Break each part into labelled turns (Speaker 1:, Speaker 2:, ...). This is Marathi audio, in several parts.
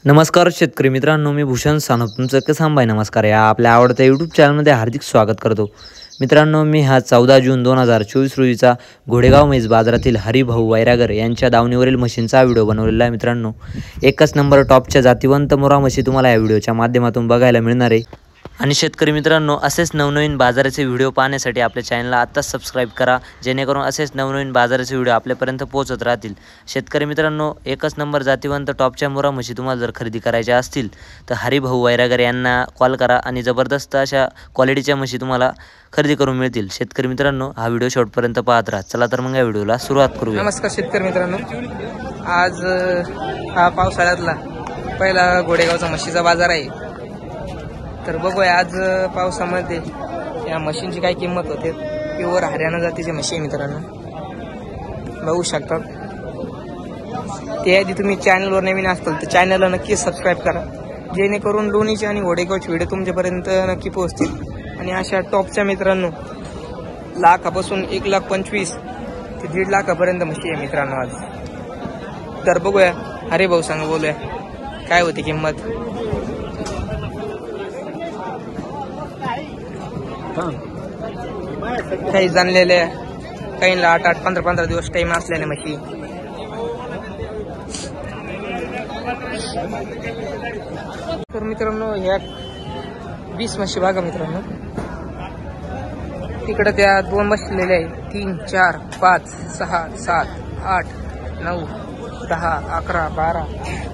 Speaker 1: नमस्कार शेतकरी मित्रांनो, मी भूषण सानप तुमचं किसान भाई नमस्कार या आपल्या आवडत्या यूट्यूब चॅनलमध्ये हार्दिक स्वागत करतो। मित्रांनो, मी हा 14 जून 2024 रोजीचा घोडेगाव म्हैस बाजारातील हरिभाऊ वैरागर यांच्या दावणीवरील म्हशींचा व्हिडिओ बनवलेला आहे। मित्रांनो, एकच नंबर टॉपच्या जातिवंत मोरा म्हशी तुम्हाला या व्हिडिओच्या माध्यमातून बघायला मिळणार आहे। आणि शेतकरी मित्रांनो, असेच नवनवीन बाजाराचे व्हिडिओ पाहण्यासाठी आपल्या चॅनलला आत्ताच सबस्क्राईब करा, जेणेकरून असेच नवनवीन बाजाराचे व्हिडिओ आपल्यापर्यंत पोहोचत राहतील। शेतकरी मित्रांनो, एकच नंबर जातिवंत टॉपच्या मोरा म्हशी तुम्हाला जर खरेदी करायच्या असतील तर हरिभाऊ वैरागर यांना कॉल करा आणि जबरदस्त अशा क्वालिटीच्या म्हशी तुम्हाला खरेदी करून मिळतील। शेतकरी मित्रांनो, हा व्हिडिओ शेवटपर्यंत पाहत राहा। चला तर मग या व्हिडिओला सुरुवात करूया।
Speaker 2: नमस्कार शेतकरी मित्रांनो, आज हा पावसाळ्यातला पहिला घोडेगावचा म्हशीचा बाजार आहे। तर बघूया आज पावसामध्ये या म्हशींची काय किंमत होते। प्युअर हरियाणा जातीची म्हशी आहे मित्रांनो, बघू शकता। त्याआधी तुम्ही चॅनलवर नवीन असाल तर चॅनलला नक्की सबस्क्राईब करा, जेणेकरून लोणीचे आणि घोडेगावचे व्हिडिओ तुमच्यापर्यंत नक्की पोहोचतील। आणि अशा टॉपच्या मित्रांनो लाखापासून 1,25,000 ते 1.5 लाखापर्यंत म्हशी आहे मित्रांनो आज। तर बघूया हरिभाऊ सांगा, बोलूया काय होती किंमत। काही जाणलेल्या, काहींना 8-8, 15-15 दिवस टाइम असलेल्या म्हशी। तर मित्रांनो, ह्या 20 म्हशी बघा मित्रांनो, तिकडे त्या 2 बसलेल्या आहेत। 3, 4, 5, 6, 7, 8, 9, 10, 11, 12,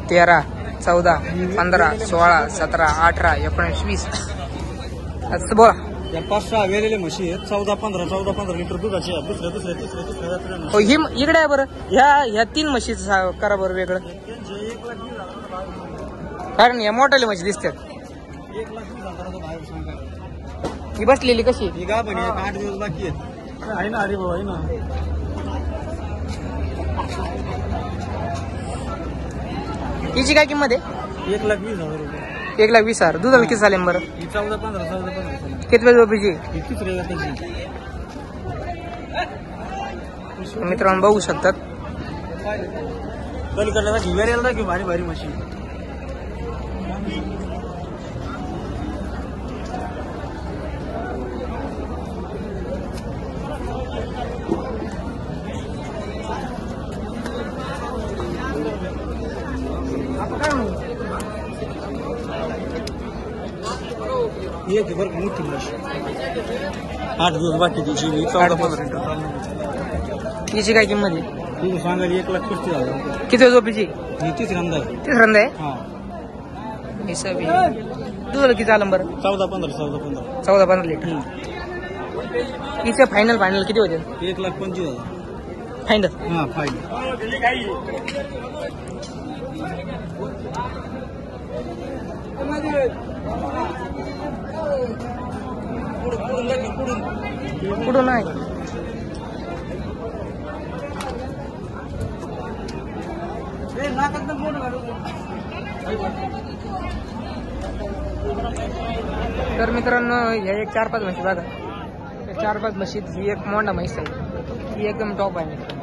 Speaker 2: 13, 14, 15, 16, 17, 18, 19, 20 असं बोला।
Speaker 3: या 5-6 वेलेले म्हशी आहेत। 14-15 लिटर दुधाचे आहेत। दुसऱ्या
Speaker 2: हो, ही इकडे आहे बरं। ह्या 3 म्हशीचं करा बरं वेगळं, कारण या मोठ्याले म्हशी दिसतात।
Speaker 3: 1,20,000 बाहेर सांगा।
Speaker 2: ही बसलेली कशी
Speaker 3: ही गाभण आहे, 8 दिवस बाकी आहेत। आहे ना हरिभाऊ, आहे ना।
Speaker 2: हिची काय किंमत आहे?
Speaker 3: 1,20,000 रुपये।
Speaker 2: 1,20,000। दुधाला किती चालेल बरं?
Speaker 3: ही 14-15
Speaker 2: किती वेळ झोपेची?
Speaker 3: ही तिसऱ्या जातीची।
Speaker 2: मित्रांनो बघू शकतात।
Speaker 3: पलीकडला दाखव, वेरेला दाखव, भारी भारी म्हशी। एक बरं मोठी म्हशी, 8 दिवस बाकी तिची। 14-15 लिटर।
Speaker 2: हिची काय किंमत आहे?
Speaker 3: तिची सांगायला 1,35,000 रुपये।
Speaker 2: किती वेळ झोपेची?
Speaker 3: ही तिसऱ्यांदा आहे।
Speaker 2: तिसऱ्यांदा आहे।
Speaker 3: हा,
Speaker 2: दुधाला किती आलं बरं?
Speaker 3: 14-15
Speaker 2: 14-15 लिटर। हिचं फायनल किती होते?
Speaker 3: 1,25,000
Speaker 2: फायनल।
Speaker 3: हा, फाईन।
Speaker 2: कुठून आहे? तर मित्रांनो, ह्या एक 4-5 म्हशी बघा। 4-5 म्हशीत ही एक मोंडा म्हैस आहे, ही एकदम टॉप आहे मित्रांनो।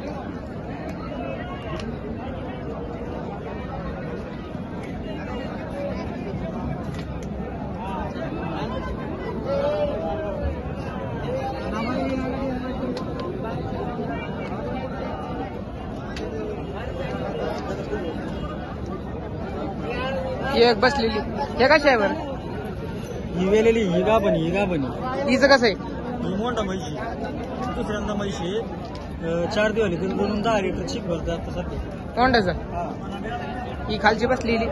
Speaker 2: ही एक बसलेली, हे कशी आहे बरं?
Speaker 3: ही वेलेली, ही गाभणी, ही गाभणी।
Speaker 2: हिचं कसं आहे?
Speaker 3: ही मोठा म्हशी, दुसऱ्यांदा म्हशी। 4 दिवस झाले, 2-10 लिटर चिक भरतात आता सध्या
Speaker 2: मोंडाचं।
Speaker 3: हा,
Speaker 2: ही खालची बसलेली,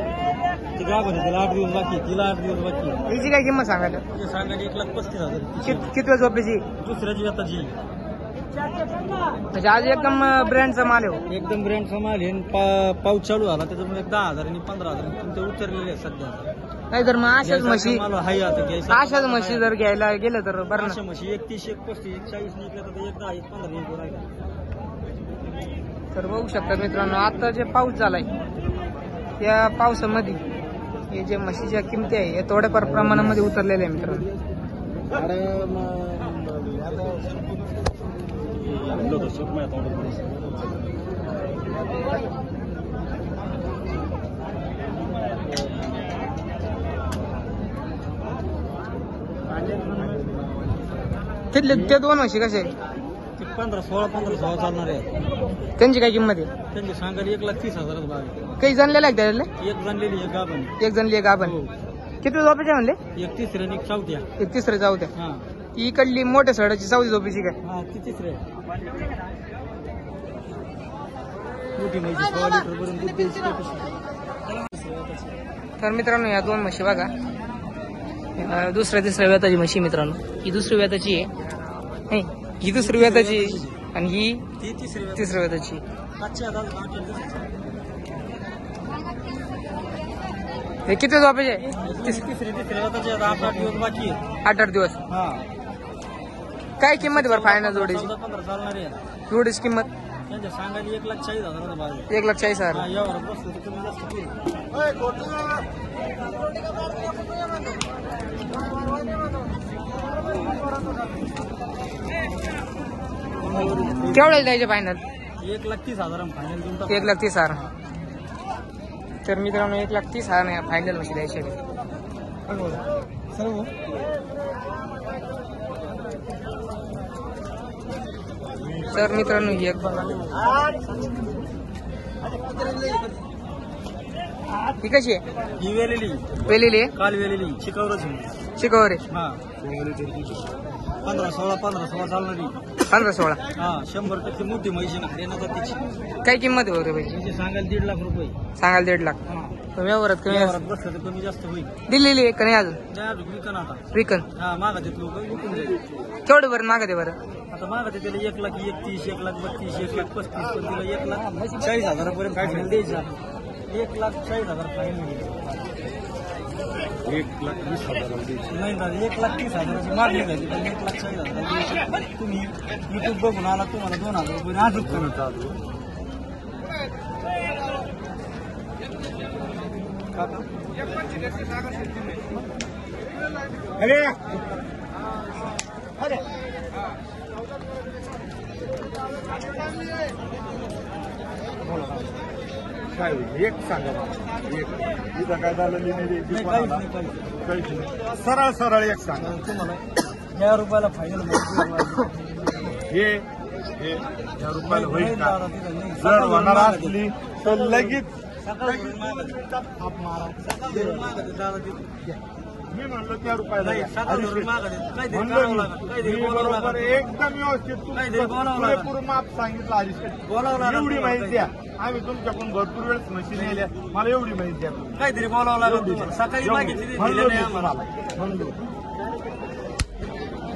Speaker 3: ती गाभणी, तिला 8 दिवस बाकी, तिला 8 दिवस बाकी।
Speaker 2: हिची काय किंमत सांगायला?
Speaker 3: तिचे सांगायला 1,35,000।
Speaker 2: किती वेळ झोपेची?
Speaker 3: दुसऱ्याची आता जी
Speaker 2: म्हणजे आज एकदम ब्रँडचा माल आहे हो।
Speaker 3: एकदम ब्रँडचा माल आहे। पाऊस चालू झाला त्याच्यामुळे 10,000 आणि 15,000 तुमचे उतरलेले आहेत सध्या।
Speaker 2: नाही तर मग अशाच म्हशी,
Speaker 3: मला हाय आता घ्यायचं।
Speaker 2: अशाच म्हशी जर घ्यायला गेलं तर बरं
Speaker 3: अशा
Speaker 2: ना।
Speaker 3: म्हशी 31, 1,35, 1,40 निघल्या तर 1,10, 1,15 राहिला।
Speaker 2: तर बघू शकता मित्रांनो, आता जे पाऊस झालाय त्या पावसामध्ये हे जे म्हशीच्या किमती आहे हे थोड्याफार प्रमाणामध्ये उतरलेले आहे मित्रांनो। तिथले ते दोन म्हशी कसे आहे?
Speaker 3: ते 15-16 चालणार आहे.
Speaker 2: त्यांची काय किंमत आहे?
Speaker 3: त्यांची सांगायला 1,30,000 भाव आहे.
Speaker 2: काही जणलेला आहे का त्याच्यातले?
Speaker 3: एक जणलेली एक गाभण.
Speaker 2: एक जणली एक आपण
Speaker 3: हो.
Speaker 2: किती झोपेचे म्हणले?
Speaker 3: एक तिसऱ्या आणि एक चौथ्या.
Speaker 2: एक तिसरे जाऊ द्या.
Speaker 3: हा
Speaker 2: इकडली मोठ्या सडाची चौथी झोपेची काय?
Speaker 3: हा ती तिसऱ्या. मोठी म्हैस 16 लिटर पर्यंत दूध द्यायची कॅपॅसिटी.
Speaker 2: तर मित्रांनो या दोन म्हशी बघा, दुसऱ्या तिसऱ्या व्याताची म्हशी मित्रांनो. ही दुसरी व्याताची आहे, नाही ही दुसरी व्याताची आहे आणि ही
Speaker 3: ती
Speaker 2: तिसऱ्या व्याताची.
Speaker 3: पाचशे हजार
Speaker 2: हे किती झोपेचे आहे?
Speaker 3: तिसऱ्या आता 8 दिवस बाकी आहे.
Speaker 2: 8-8 दिवस.
Speaker 3: हा
Speaker 2: काय किंमत आहे बरं फायनल जोडीची?
Speaker 3: 14-15 चालणार आहे.
Speaker 2: जोडीची किंमत
Speaker 3: त्यांच्या सांगायला 1,40,000 भाव आहे.
Speaker 2: 1,40,000.
Speaker 3: हा यावर बसलं तर कमी जास्त होईल.
Speaker 2: केवढ्याला द्यायचे फायनल?
Speaker 3: 1,30,000 फायनल देऊन टाकू.
Speaker 2: 1,30,000. तर मित्रांनो 1,30,000 फायनल म्हशी द्यायचे.
Speaker 3: सर्व
Speaker 2: तर मित्रांनो ही एक ही कशी आहे?
Speaker 3: ही वेलेली
Speaker 2: वेलेली आहे,
Speaker 3: काल वेलेली चिकावरच
Speaker 2: शिकवर आहे.
Speaker 3: हा 15-16 चालणारी.
Speaker 2: 15-16.
Speaker 3: हा 100% मोठी म्हैशी ना हरियाणा जातीची.
Speaker 2: काय किंमत आहे बरं पाहिजे?
Speaker 3: म्हणजे सांगायला 1,50,000 रुपये.
Speaker 2: सांगाल 1.5 लाख. व्यवहारात कमी
Speaker 3: यावरात बसलं तर कमी जास्त होईल.
Speaker 2: दिलेली आहे का नाही अजून?
Speaker 3: द्या विकन आता.
Speaker 2: विकन
Speaker 3: हा मागा देत लोक विकून जाईल.
Speaker 2: केवढं बरं मागते बरं?
Speaker 3: आता मागा ते त्याला 1,31,000, 1,32,000, 1,35,000, पण तिला 1,40,000 पर्यंत फायनल द्यायचा. 1,40,000 फायनल. 1,20,000 नाही ना, 1,30,000 मागणी झाली तर 1,40,000 तुम्ही युट्यूब बघून आला, तुम्हाला 2,000 रुपये अजून करून चालू. अरे अरे
Speaker 4: काय होईल? एक सांगा एक इथं काय झालं
Speaker 3: नाही, काहीच नाही, काहीच नाही.
Speaker 4: सरळ सरळ एक सांगा.
Speaker 3: तुम्हाला या रुपयाला फायनल
Speaker 4: हे या रुपयाला होईल का? जर होणार असली तर लगेच मी म्हणलं त्या रुपयाला बरोबर एकदम व्यवस्थित पुरेपूर माप सांगितलं आधी. एवढी माहिती द्या, आम्ही तुमच्याकडून भरपूर वेळेस म्हशी नेल्या, मला एवढी माहिती द्या.
Speaker 3: काहीतरी बोलावं लागलं. सकाळी मागितली
Speaker 4: म्हणलो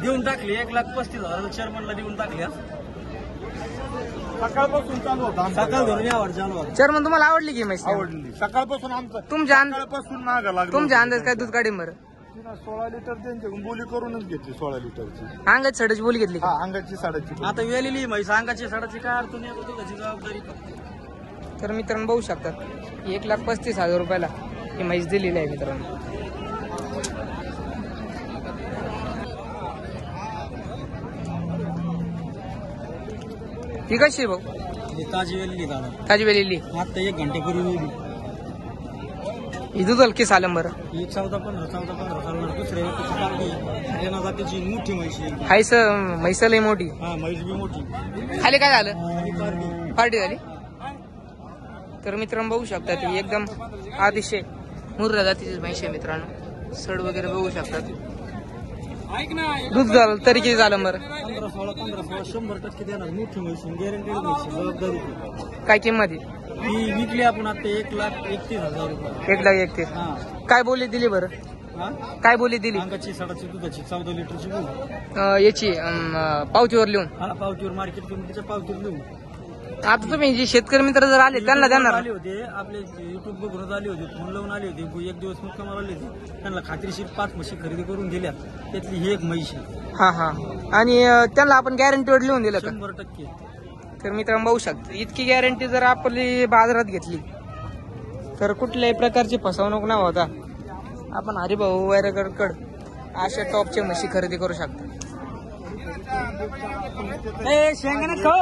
Speaker 3: देऊन टाकली. 1,35,000 चेअरमनला देऊन टाकली.
Speaker 4: सकाळपासून चालू होता
Speaker 3: सकाळ धरून यावर चालू होता.
Speaker 2: चेअरमन तुम्हाला आवडली की म्हशी?
Speaker 4: आवडली. सकाळपासून आमचं
Speaker 2: तुमच्या
Speaker 4: सकाळपासून मागं लागलं.
Speaker 2: तुमच्या अंदाज काय दूध काढीन बरं?
Speaker 4: 16 लिटर त्यांच्याकडून बोली करूनच घेतली. 16 लिटरची.
Speaker 2: अंगाची सडाची बोली घेतली का?
Speaker 4: हा अंगाची साडाची.
Speaker 3: आता वेलेली म्हैस अंगाची साडाची काय अर्थ नाही. आता त्याची जबाबदारी फक्त.
Speaker 2: तर मित्रांनो बघू शकतात 1,35,000 रुपयाला ही म्हैस दिलेली आहे मित्रांनो. ही कशी आहे भाऊ?
Speaker 3: ही ताजी वेलेली दादा.
Speaker 2: ताजी वेलेली.
Speaker 3: आता 1 घंटेपूर्वी वेली.
Speaker 2: ही दूध हलकी सालम बरं.
Speaker 3: ही 14-15 चालणार. दुसऱ्या व्यक्तीची चांगली हरियाणा जातीची मोठी म्हैशी आहे.
Speaker 2: हायस म्हैसालही मोठी.
Speaker 3: हा म्हैस बी मोठी.
Speaker 2: खाली काय झालं?
Speaker 3: आणि पार्टी.
Speaker 2: पार्टी झाली. तर मित्रांनो बघू शकतात ही एकदम अतिशय मुर्रा जातीची म्हैशी आहे मित्रांनो. सड वगैरे बघू शकतात. दूध झालं तरी किती झालं बरं?
Speaker 3: 15-16 100% देणार. मोठी म्हैस गॅरंटेड म्हैस जबाबदारी.
Speaker 2: काय किंमत आहे?
Speaker 3: ही विकली आपण आता 1,31,000 रुपये.
Speaker 2: 1,31,000.
Speaker 3: हा
Speaker 2: काय बोली दिली बरं?
Speaker 3: हा
Speaker 2: काय बोली दिली?
Speaker 3: अंगाची साडाची दुधाची 14 लिटरची बोल.
Speaker 2: याची पावतीवर लिहून.
Speaker 3: हा पावतीवर मार्केट कमिटीच्या पावतीवर लिहून.
Speaker 2: आता तुम्ही जे शेतकरी मित्र जर आले त्यांना देणार?
Speaker 3: आले होते आपले युट्यूब बघून आले होते. फोन लावून आले होते. 1 दिवस मुक्कामाला आले होते. त्यांना खात्रीशीर 5 म्हशी खरेदी करून दिल्या. त्यातली ही एक म्हैस आहे.
Speaker 2: हा हा. आणि त्यांना आपण गॅरंटीवर लिहून दिलं का?
Speaker 3: 100%.
Speaker 2: तर मित्रांनो बघू शकता इतकी गॅरंटी जर आपली बाजारात घेतली तर कुठल्याही प्रकारची फसवणूक न होता आपण हरिभाऊ वैरागरकड अशा टॉपच्या म्हशी खरेदी करू शकता.
Speaker 3: शेंगदाणे खाऊ.